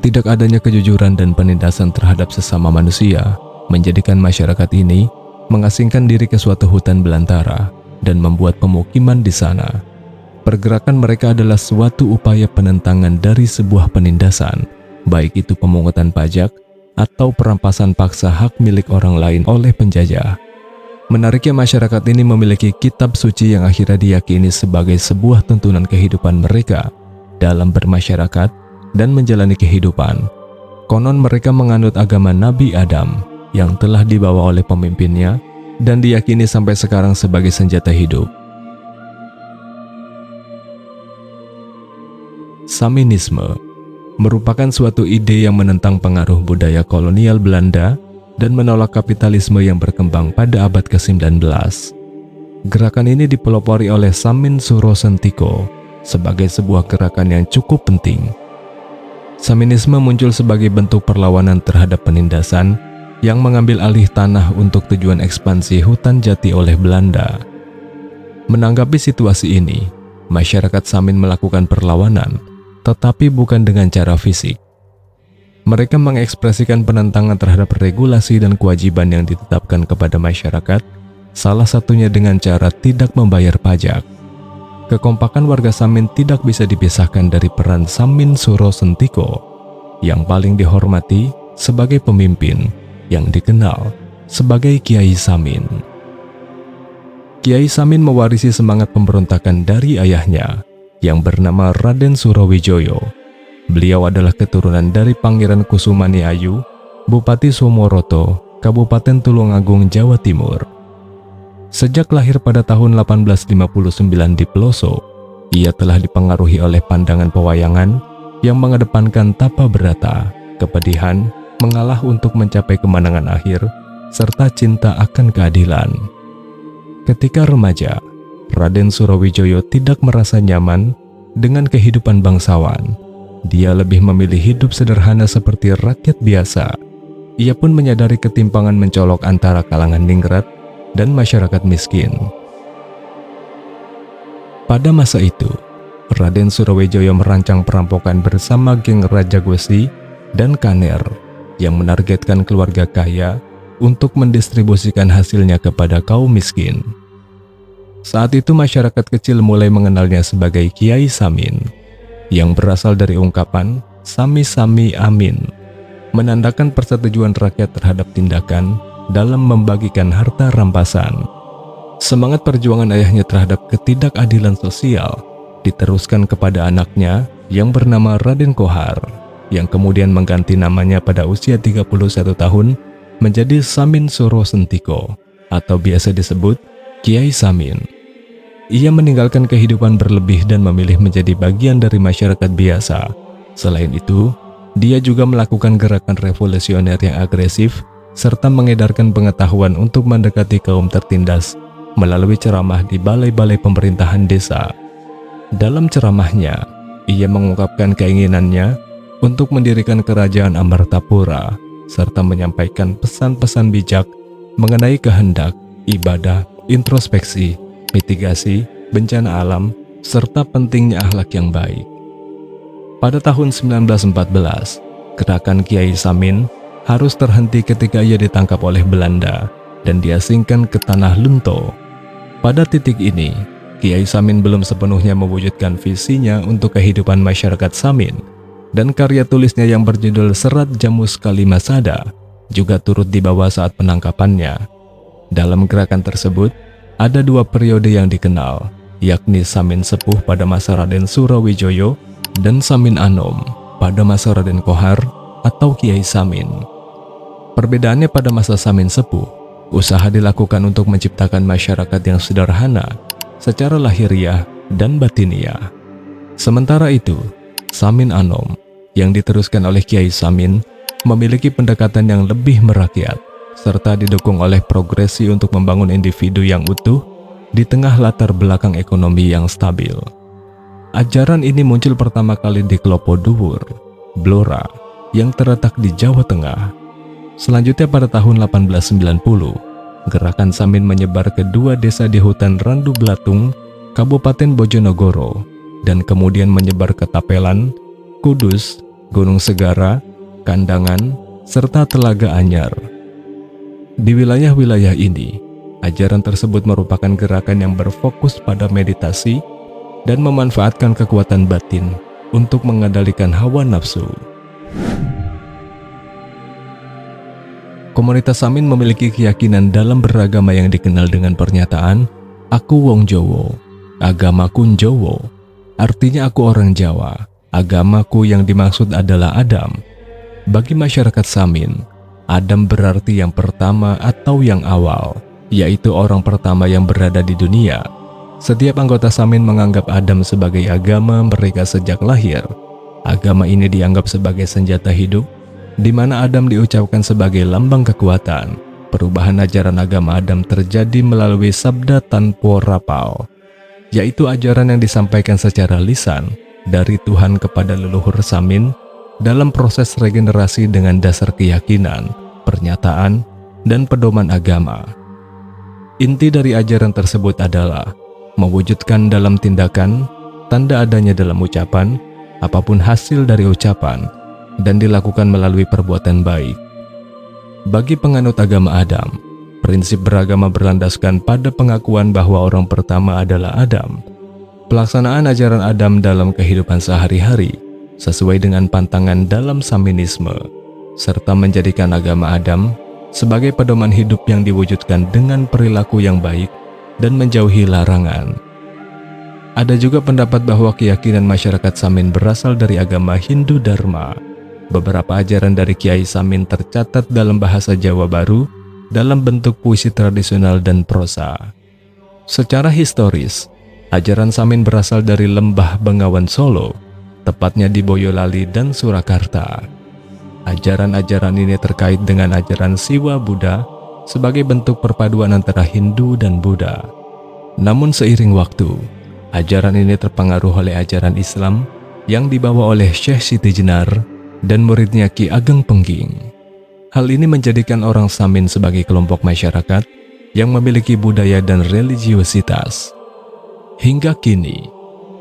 Tidak adanya kejujuran dan penindasan terhadap sesama manusia menjadikan masyarakat ini mengasingkan diri ke suatu hutan belantara dan membuat pemukiman di sana. Pergerakan mereka adalah suatu upaya penentangan dari sebuah penindasan, baik itu pemungutan pajak atau perampasan paksa hak milik orang lain oleh penjajah. Menariknya, masyarakat ini memiliki kitab suci yang akhirnya diyakini sebagai sebuah tuntunan kehidupan mereka dalam bermasyarakat dan menjalani kehidupan. Konon mereka menganut agama Nabi Adam yang telah dibawa oleh pemimpinnya dan diyakini sampai sekarang sebagai senjata hidup. Saminisme merupakan suatu ide yang menentang pengaruh budaya kolonial Belanda dan menolak kapitalisme yang berkembang pada abad ke-19. Gerakan ini dipelopori oleh Samin Suro Sentiko sebagai sebuah gerakan yang cukup penting. Saminisme muncul sebagai bentuk perlawanan terhadap penindasan yang mengambil alih tanah untuk tujuan ekspansi hutan jati oleh Belanda. Menanggapi situasi ini, masyarakat Samin melakukan perlawanan, tetapi bukan dengan cara fisik. Mereka mengekspresikan penentangan terhadap regulasi dan kewajiban yang ditetapkan kepada masyarakat, salah satunya dengan cara tidak membayar pajak. Kekompakan warga Samin tidak bisa dipisahkan dari peran Samin Suro Sentiko yang paling dihormati sebagai pemimpin yang dikenal sebagai Kiai Samin. Kiai Samin mewarisi semangat pemberontakan dari ayahnya yang bernama Raden Surowijoyo. Beliau adalah keturunan dari Pangeran Kusumani Ayu, Bupati Somoroto, Kabupaten Tulungagung, Jawa Timur. Sejak lahir pada tahun 1859 di Peloso, ia telah dipengaruhi oleh pandangan pewayangan yang mengedepankan tapa berata, kepedihan, mengalah untuk mencapai kemenangan akhir, serta cinta akan keadilan. Ketika remaja, Raden Surowijoyo tidak merasa nyaman dengan kehidupan bangsawan. Dia lebih memilih hidup sederhana seperti rakyat biasa. Ia pun menyadari ketimpangan mencolok antara kalangan ningrat dan masyarakat miskin. Pada masa itu, Raden Surowijoyo merancang perampokan bersama geng Raja Gwesi dan Kaner yang menargetkan keluarga kaya untuk mendistribusikan hasilnya kepada kaum miskin. Saat itu masyarakat kecil mulai mengenalnya sebagai Kiai Samin, yang berasal dari ungkapan Sami-Sami Amin, menandakan persetujuan rakyat terhadap tindakan dalam membagikan harta rampasan. Semangat perjuangan ayahnya terhadap ketidakadilan sosial diteruskan kepada anaknya yang bernama Raden Kohar, yang kemudian mengganti namanya pada usia 31 tahun menjadi Samin Suro Sentiko atau biasa disebut Kiai Samin. Ia meninggalkan kehidupan berlebih dan memilih menjadi bagian dari masyarakat biasa. Selain itu, dia juga melakukan gerakan revolusioner yang agresif serta mengedarkan pengetahuan untuk mendekati kaum tertindas melalui ceramah di balai-balai pemerintahan desa. Dalam ceramahnya, ia mengungkapkan keinginannya untuk mendirikan kerajaan Amartapura serta menyampaikan pesan-pesan bijak mengenai kehendak, ibadah, introspeksi, mitigasi, bencana alam, serta pentingnya akhlak yang baik. Pada tahun 1914, gerakan Kiai Samin harus terhenti ketika ia ditangkap oleh Belanda dan diasingkan ke Tanah Lunto. Pada titik ini, Kiai Samin belum sepenuhnya mewujudkan visinya untuk kehidupan masyarakat Samin, dan karya tulisnya yang berjudul Serat Jamus Kalimasada juga turut dibawa saat penangkapannya. Dalam gerakan tersebut, ada dua periode yang dikenal, yakni Samin Sepuh pada masa Raden Surowijoyo dan Samin Anom pada masa Raden Kohar atau Kiai Samin. Perbedaannya pada masa Samin Sepuh, usaha dilakukan untuk menciptakan masyarakat yang sederhana secara lahiriah dan batiniah. Sementara itu, Samin Anom yang diteruskan oleh Kiai Samin memiliki pendekatan yang lebih merakyat serta didukung oleh progresi untuk membangun individu yang utuh di tengah latar belakang ekonomi yang stabil. Ajaran ini muncul pertama kali di Klopo Duwur, Blora, yang terletak di Jawa Tengah. Selanjutnya pada tahun 1890, gerakan Samin menyebar ke dua desa di hutan Randu Blatung, Kabupaten Bojonegoro, dan kemudian menyebar ke Tapelan, Kudus, Gunung Segara, Kandangan, serta Telaga Anyar. Di wilayah-wilayah ini, ajaran tersebut merupakan gerakan yang berfokus pada meditasi dan memanfaatkan kekuatan batin untuk mengendalikan hawa nafsu. Komunitas Samin memiliki keyakinan dalam beragama yang dikenal dengan pernyataan "Aku wong Jowo, agamaku Jowo", artinya aku orang Jawa, agamaku yang dimaksud adalah Adam. Bagi masyarakat Samin, Adam berarti yang pertama atau yang awal, yaitu orang pertama yang berada di dunia. Setiap anggota Samin menganggap Adam sebagai agama mereka sejak lahir. Agama ini dianggap sebagai senjata hidup, di mana Adam diucapkan sebagai lambang kekuatan. Perubahan ajaran agama Adam terjadi melalui sabda tanpa rapal, yaitu ajaran yang disampaikan secara lisan dari Tuhan kepada leluhur Samin dalam proses regenerasi dengan dasar keyakinan, pernyataan, dan pedoman agama. Inti dari ajaran tersebut adalah mewujudkan dalam tindakan, tanda adanya dalam ucapan, apapun hasil dari ucapan, dan dilakukan melalui perbuatan baik. Bagi penganut agama Adam, prinsip beragama berlandaskan pada pengakuan bahwa orang pertama adalah Adam. Pelaksanaan ajaran Adam dalam kehidupan sehari-hari sesuai dengan pantangan dalam Saminisme, serta menjadikan agama Adam sebagai pedoman hidup yang diwujudkan dengan perilaku yang baik dan menjauhi larangan. Ada juga pendapat bahwa keyakinan masyarakat Samin berasal dari agama Hindu Dharma. Beberapa ajaran dari Kiai Samin tercatat dalam bahasa Jawa Baru dalam bentuk puisi tradisional dan prosa. Secara historis, ajaran Samin berasal dari Lembah Bengawan Solo, tepatnya di Boyolali dan Surakarta. Ajaran-ajaran ini terkait dengan ajaran Siwa Buddha sebagai bentuk perpaduan antara Hindu dan Buddha. Namun seiring waktu, ajaran ini terpengaruh oleh ajaran Islam yang dibawa oleh Syekh Siti Jenar dan muridnya Ki Ageng Pengging. Hal ini menjadikan orang Samin sebagai kelompok masyarakat yang memiliki budaya dan religiositas. Hingga kini,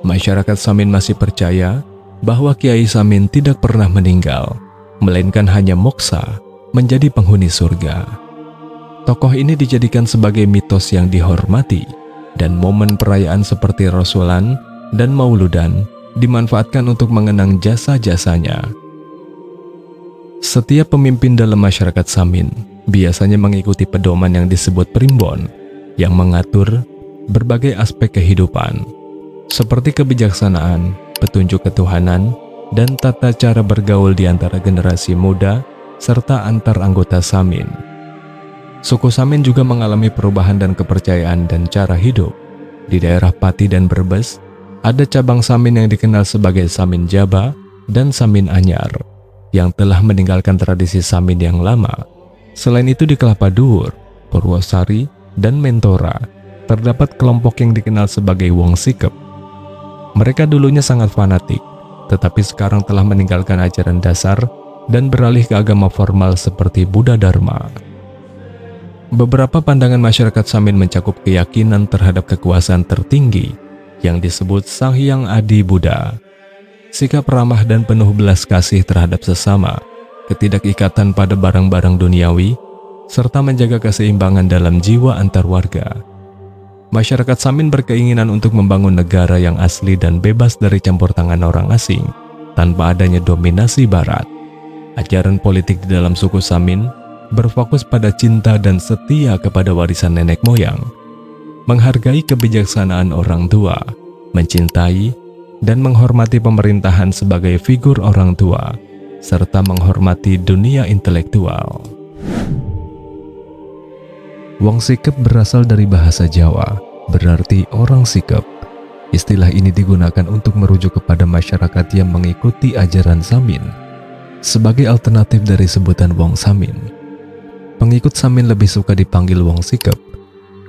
masyarakat Samin masih percaya bahwa Kiai Samin tidak pernah meninggal, melainkan hanya moksa menjadi penghuni surga. Tokoh ini dijadikan sebagai mitos yang dihormati, dan momen perayaan seperti Rasulan dan Mauludan dimanfaatkan untuk mengenang jasa-jasanya. Setiap pemimpin dalam masyarakat Samin biasanya mengikuti pedoman yang disebut primbon, yang mengatur berbagai aspek kehidupan, seperti kebijaksanaan, petunjuk ketuhanan, dan tata cara bergaul di antara generasi muda, serta antar anggota Samin. Suku Samin juga mengalami perubahan dan kepercayaan dan cara hidup. Di daerah Pati dan Brebes, ada cabang Samin yang dikenal sebagai Samin Jaba dan Samin Anyar, yang telah meninggalkan tradisi Samin yang lama. Selain itu di Kelapa Dhuwur, Purwosari, dan Mentora, terdapat kelompok yang dikenal sebagai Wong Sikep. Mereka dulunya sangat fanatik, tetapi sekarang telah meninggalkan ajaran dasar dan beralih ke agama formal seperti Buddha Dharma. Beberapa pandangan masyarakat Samin mencakup keyakinan terhadap kekuasaan tertinggi yang disebut Sang Hyang Adi Buddha, sikap ramah dan penuh belas kasih terhadap sesama, ketidakikatan pada barang-barang duniawi, serta menjaga keseimbangan dalam jiwa antar warga. Masyarakat Samin berkeinginan untuk membangun negara yang asli dan bebas dari campur tangan orang asing, tanpa adanya dominasi barat. Ajaran politik di dalam suku Samin berfokus pada cinta dan setia kepada warisan nenek moyang, menghargai kebijaksanaan orang tua, mencintai dan menghormati pemerintahan sebagai figur orang tua, serta menghormati dunia intelektual. Wong Sikep berasal dari bahasa Jawa, berarti orang sikep. Istilah ini digunakan untuk merujuk kepada masyarakat yang mengikuti ajaran Samin, sebagai alternatif dari sebutan Wong Samin. Pengikut Samin lebih suka dipanggil Wong Sikep,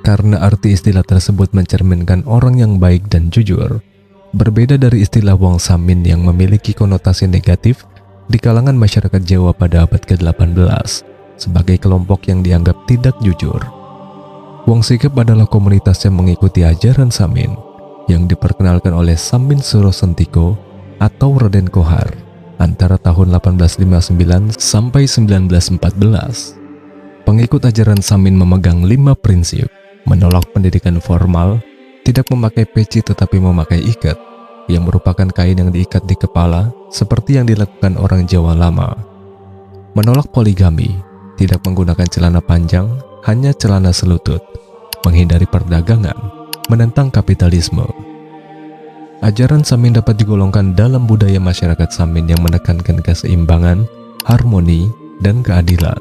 karena arti istilah tersebut mencerminkan orang yang baik dan jujur, berbeda dari istilah Wong Samin yang memiliki konotasi negatif di kalangan masyarakat Jawa pada abad ke-18 sebagai kelompok yang dianggap tidak jujur. Wong Sikep adalah komunitas yang mengikuti ajaran Samin yang diperkenalkan oleh Samin Suro Sentiko atau Raden Kohar antara tahun 1859 sampai 1914. Pengikut ajaran Samin memegang 5 prinsip: menolak pendidikan formal, tidak memakai peci tetapi memakai ikat, yang merupakan kain yang diikat di kepala seperti yang dilakukan orang Jawa lama. Menolak poligami, tidak menggunakan celana panjang, hanya celana selutut, menghindari perdagangan, menentang kapitalisme. Ajaran Samin dapat digolongkan dalam budaya masyarakat Samin yang menekankan keseimbangan, harmoni, dan keadilan.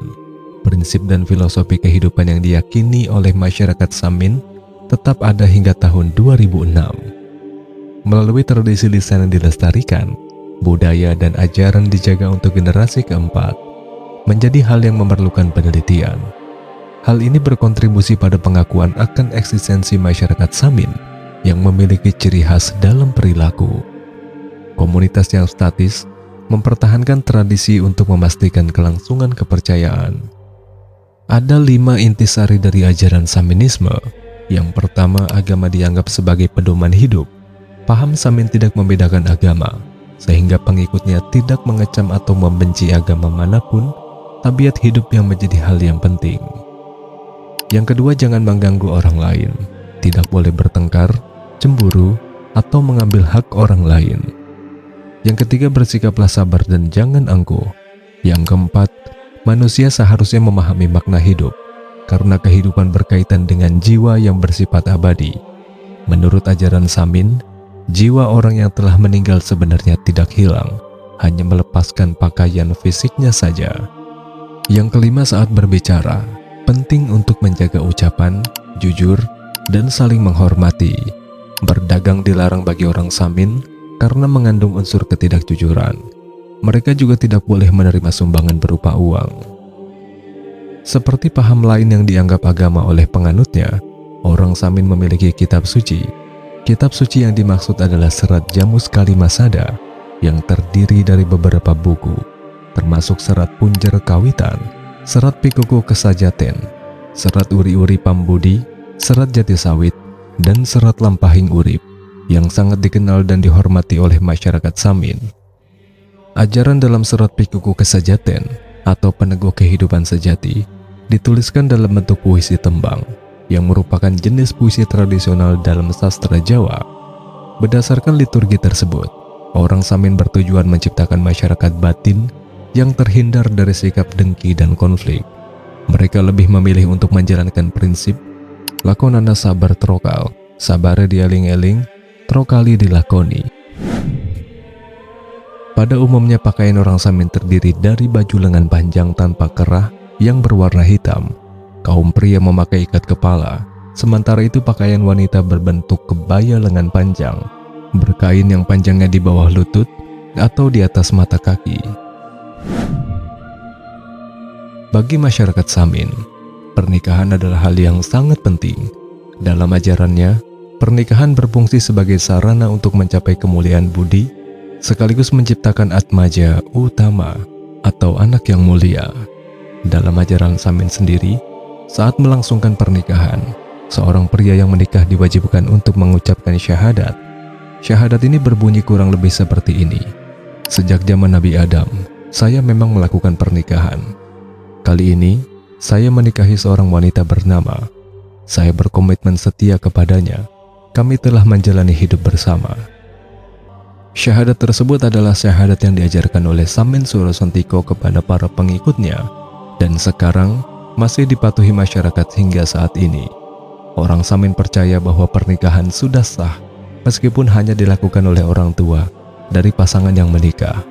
Prinsip dan filosofi kehidupan yang diyakini oleh masyarakat Samin tetap ada hingga tahun 2006. Melalui tradisi lisan yang dilestarikan, budaya dan ajaran dijaga untuk generasi keempat, menjadi hal yang memerlukan penelitian. Hal ini berkontribusi pada pengakuan akan eksistensi masyarakat Samin yang memiliki ciri khas dalam perilaku. Komunitas yang statis mempertahankan tradisi untuk memastikan kelangsungan kepercayaan. Ada 5 intisari dari ajaran Saminisme. Yang pertama, agama dianggap sebagai pedoman hidup. Paham Samin tidak membedakan agama, sehingga pengikutnya tidak mengecam atau membenci agama manapun. Tabiat hidup yang menjadi hal yang penting. Yang kedua, jangan mengganggu orang lain. Tidak boleh bertengkar, cemburu, atau mengambil hak orang lain. Yang ketiga, bersikaplah sabar dan jangan angkuh. Yang keempat, manusia seharusnya memahami makna hidup, karena kehidupan berkaitan dengan jiwa yang bersifat abadi. Menurut ajaran Samin, jiwa orang yang telah meninggal sebenarnya tidak hilang, hanya melepaskan pakaian fisiknya saja. Yang kelima, saat berbicara, penting untuk menjaga ucapan, jujur, dan saling menghormati. Berdagang dilarang bagi orang Samin karena mengandung unsur ketidakjujuran. Mereka juga tidak boleh menerima sumbangan berupa uang. Seperti paham lain yang dianggap agama oleh penganutnya, orang Samin memiliki kitab suci. Kitab suci yang dimaksud adalah serat Jamus Kalimasada yang terdiri dari beberapa buku, termasuk serat Punjer Kawitan, serat Pikuku Kesajaten, serat Uri-uri Pambudi, serat Jati Sawit, dan serat Lampahing Urip yang sangat dikenal dan dihormati oleh masyarakat Samin. Ajaran dalam serat Pikuku Kesajaten atau peneguh kehidupan sejati dituliskan dalam bentuk puisi tembang yang merupakan jenis puisi tradisional dalam sastra Jawa. Berdasarkan liturgi tersebut, orang Samin bertujuan menciptakan masyarakat batin yang terhindar dari sikap dengki dan konflik. Mereka lebih memilih untuk menjalankan prinsip lakonana sabar trokal, sabare dieling-eling, trokali dilakoni. Pada umumnya pakaian orang Samin terdiri dari baju lengan panjang tanpa kerah yang berwarna hitam. Kaum pria memakai ikat kepala, sementara itu pakaian wanita berbentuk kebaya lengan panjang, berkain yang panjangnya di bawah lutut atau di atas mata kaki. Bagi masyarakat Samin, pernikahan adalah hal yang sangat penting. Dalam ajarannya, pernikahan berfungsi sebagai sarana untuk mencapai kemuliaan budi, sekaligus menciptakan atmaja utama atau anak yang mulia. Dalam ajaran Samin sendiri, saat melangsungkan pernikahan, seorang pria yang menikah diwajibkan untuk mengucapkan syahadat. Syahadat ini berbunyi kurang lebih seperti ini. Sejak zaman Nabi Adam, saya memang melakukan pernikahan. Kali ini, saya menikahi seorang wanita bernama. Saya berkomitmen setia kepadanya. Kami telah menjalani hidup bersama. Syahadat tersebut adalah syahadat yang diajarkan oleh Samin Suro Santiko kepada para pengikutnya, dan sekarang masih dipatuhi masyarakat hingga saat ini. Orang Samin percaya bahwa pernikahan sudah sah, meskipun hanya dilakukan oleh orang tua dari pasangan yang menikah.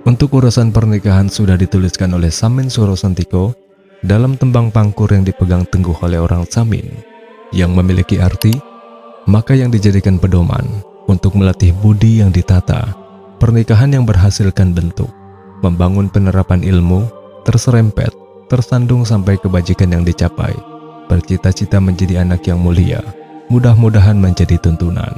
Untuk urusan pernikahan sudah dituliskan oleh Samin Suro Santiko dalam tembang pangkur yang dipegang teguh oleh orang Samin, yang memiliki arti, maka yang dijadikan pedoman untuk melatih budi yang ditata, pernikahan yang berhasilkan bentuk, membangun penerapan ilmu, terserempet, tersandung sampai kebajikan yang dicapai, bercita-cita menjadi anak yang mulia, mudah-mudahan menjadi tuntunan.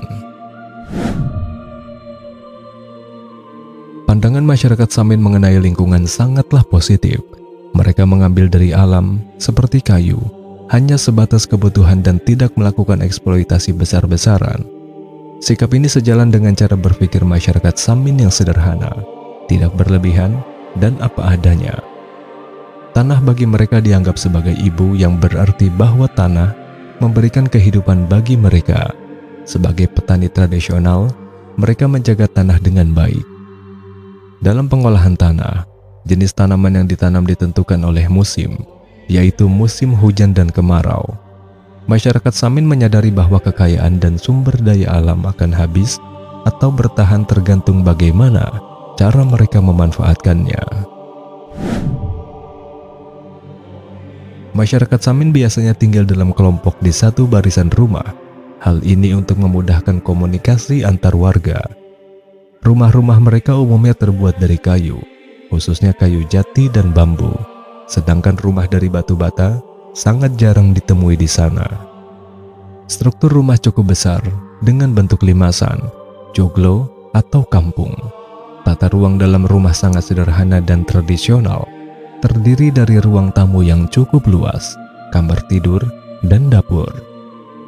Pandangan masyarakat Samin mengenai lingkungan sangatlah positif. Mereka mengambil dari alam seperti kayu, hanya sebatas kebutuhan dan tidak melakukan eksploitasi besar-besaran. Sikap ini sejalan dengan cara berpikir masyarakat Samin yang sederhana. tidak berlebihan, dan apa adanya. Tanah bagi mereka dianggap sebagai ibu, yang berarti bahwa tanah memberikan kehidupan bagi mereka. Sebagai petani tradisional, mereka menjaga tanah dengan baik. Dalam pengolahan tanah, jenis tanaman yang ditanam ditentukan oleh musim, yaitu musim hujan dan kemarau. Masyarakat Samin menyadari bahwa kekayaan dan sumber daya alam akan habis atau bertahan tergantung bagaimana cara mereka memanfaatkannya. Masyarakat Samin biasanya tinggal dalam kelompok di satu barisan rumah. Hal ini untuk memudahkan komunikasi antar warga. Rumah-rumah mereka umumnya terbuat dari kayu, khususnya kayu jati dan bambu. Sedangkan rumah dari batu bata sangat jarang ditemui di sana. Struktur rumah cukup besar dengan bentuk limasan, joglo, atau kampung. Tata ruang dalam rumah sangat sederhana dan tradisional, terdiri dari ruang tamu yang cukup luas, kamar tidur, dan dapur.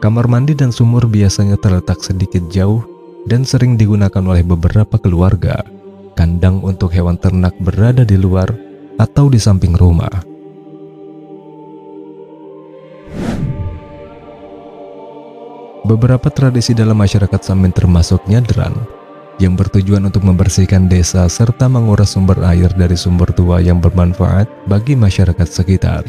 Kamar mandi dan sumur biasanya terletak sedikit jauh dan sering digunakan oleh beberapa keluarga. Kandang untuk hewan ternak berada di luar atau di samping rumah. Beberapa tradisi dalam masyarakat Samin termasuk nyadran, yang bertujuan untuk membersihkan desa serta menguras sumber air dari sumber tua yang bermanfaat bagi masyarakat sekitar.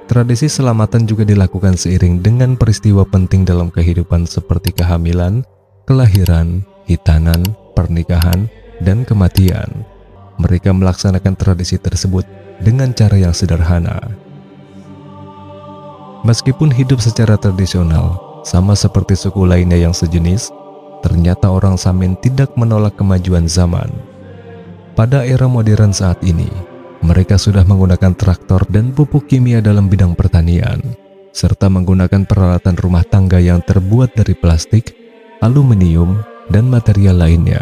Tradisi selamatan juga dilakukan seiring dengan peristiwa penting dalam kehidupan seperti kehamilan, kelahiran, hitanan, pernikahan, dan kematian. Mereka melaksanakan tradisi tersebut dengan cara yang sederhana. Meskipun hidup secara tradisional, sama seperti suku lainnya yang sejenis, ternyata orang Samin tidak menolak kemajuan zaman. Pada era modern saat ini, mereka sudah menggunakan traktor dan pupuk kimia dalam bidang pertanian, serta menggunakan peralatan rumah tangga yang terbuat dari plastik, aluminium, dan material lainnya.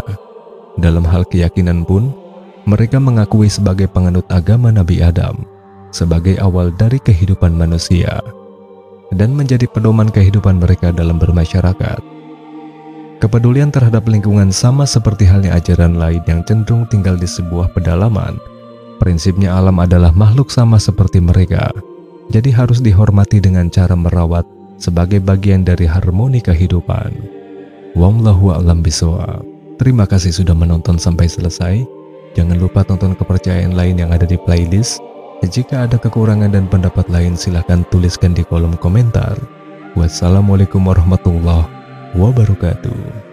Dalam hal keyakinan pun, mereka mengakui sebagai penganut agama Nabi Adam, sebagai awal dari kehidupan manusia, dan menjadi pedoman kehidupan mereka dalam bermasyarakat. Kepedulian terhadap lingkungan sama seperti halnya ajaran lain yang cenderung tinggal di sebuah pedalaman. Prinsipnya alam adalah makhluk sama seperti mereka, jadi harus dihormati dengan cara merawat sebagai bagian dari harmoni kehidupan. Wallahu a'lam bishawab. Terima kasih sudah menonton sampai selesai. Jangan lupa tonton kepercayaan lain yang ada di playlist. Jika ada kekurangan dan pendapat lain, silahkan tuliskan di kolom komentar. Wassalamualaikum warahmatullahi wabarakatuh.